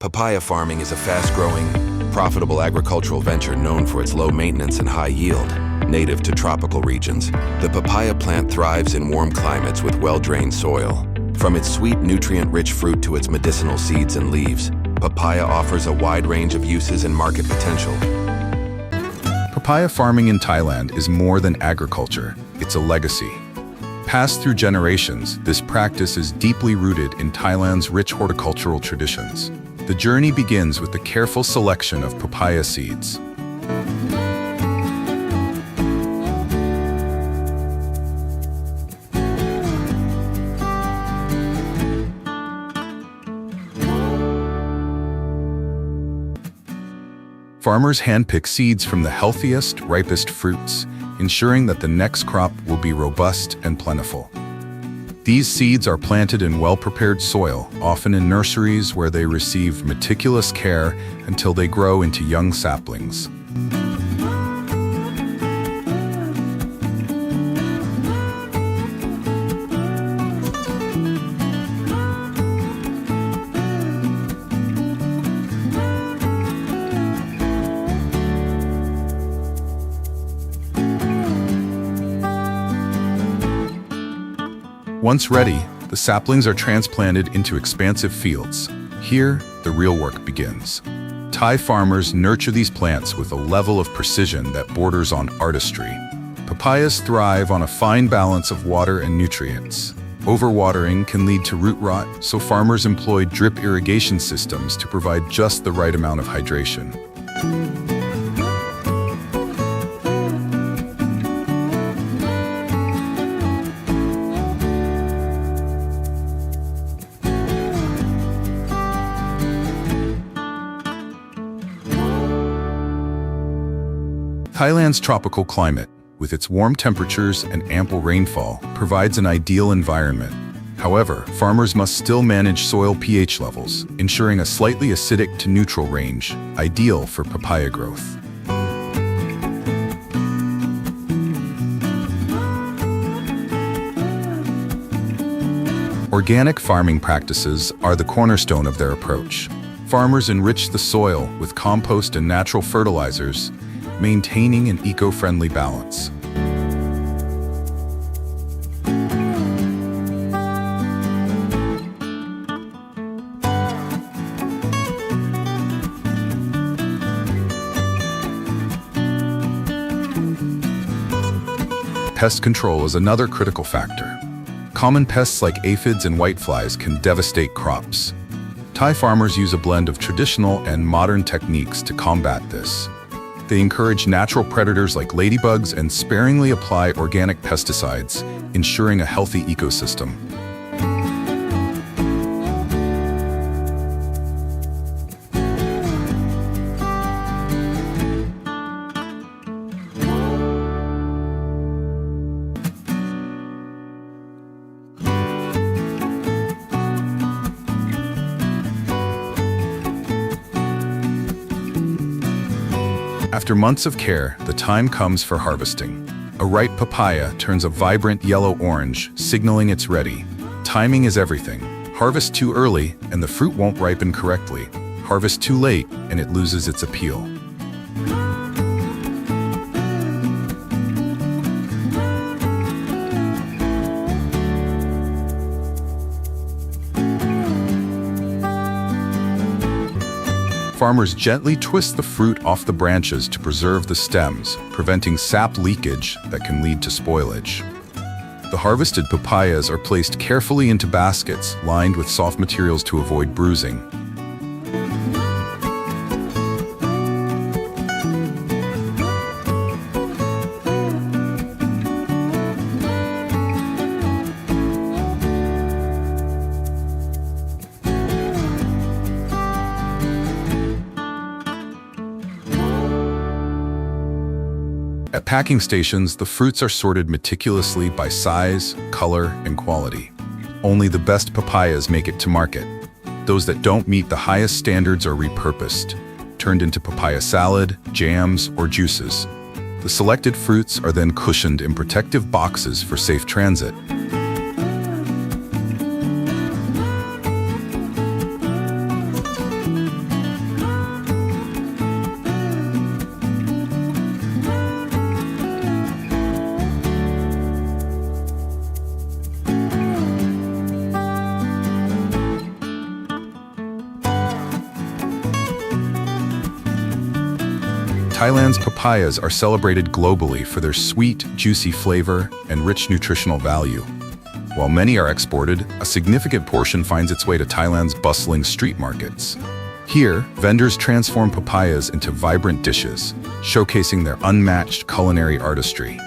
Papaya farming is a fast-growing, profitable agricultural venture known for its low maintenance and high yield. Native to tropical regions, the papaya plant thrives in warm climates with well-drained soil. From its sweet, nutrient-rich fruit to its medicinal seeds and leaves, papaya offers a wide range of uses and market potential. Papaya farming in Thailand is more than agriculture, it's a legacy. Passed through generations, this practice is deeply rooted in Thailand's rich horticultural traditions. The journey begins with the careful selection of papaya seeds. Farmers handpick seeds from the healthiest, ripest fruits, ensuring that the next crop will be robust and plentiful. These seeds are planted in well-prepared soil, often in nurseries where they receive meticulous care until they grow into young saplings. Once ready, the saplings are transplanted into expansive fields. Here, the real work begins. Thai farmers nurture these plants with a level of precision that borders on artistry. Papayas thrive on a fine balance of water and nutrients. Overwatering can lead to root rot, so farmers employ drip irrigation systems to provide just the right amount of hydration. Thailand's tropical climate, with its warm temperatures and ample rainfall, provides an ideal environment. However, farmers must still manage soil pH levels, ensuring a slightly acidic to neutral range, ideal for papaya growth. Organic farming practices are the cornerstone of their approach. Farmers enrich the soil with compost and natural fertilizers, maintaining an eco-friendly balance. Pest control is another critical factor. Common pests like aphids and whiteflies can devastate crops. Thai farmers use a blend of traditional and modern techniques to combat this. They encourage natural predators like ladybugs and sparingly apply organic pesticides, ensuring a healthy ecosystem. After months of care, the time comes for harvesting. A ripe papaya turns a vibrant yellow-orange, signaling it's ready. Timing is everything. Harvest too early, and the fruit won't ripen correctly. Harvest too late, and it loses its appeal. Farmers gently twist the fruit off the branches to preserve the stems, preventing sap leakage that can lead to spoilage. The harvested papayas are placed carefully into baskets lined with soft materials to avoid bruising. At packing stations, the fruits are sorted meticulously by size, color, and quality. Only the best papayas make it to market. Those that don't meet the highest standards are repurposed, turned into papaya salad, jams, or juices. The selected fruits are then cushioned in protective boxes for safe transit. Thailand's papayas are celebrated globally for their sweet, juicy flavor and rich nutritional value. While many are exported, a significant portion finds its way to Thailand's bustling street markets. Here, vendors transform papayas into vibrant dishes, showcasing their unmatched culinary artistry.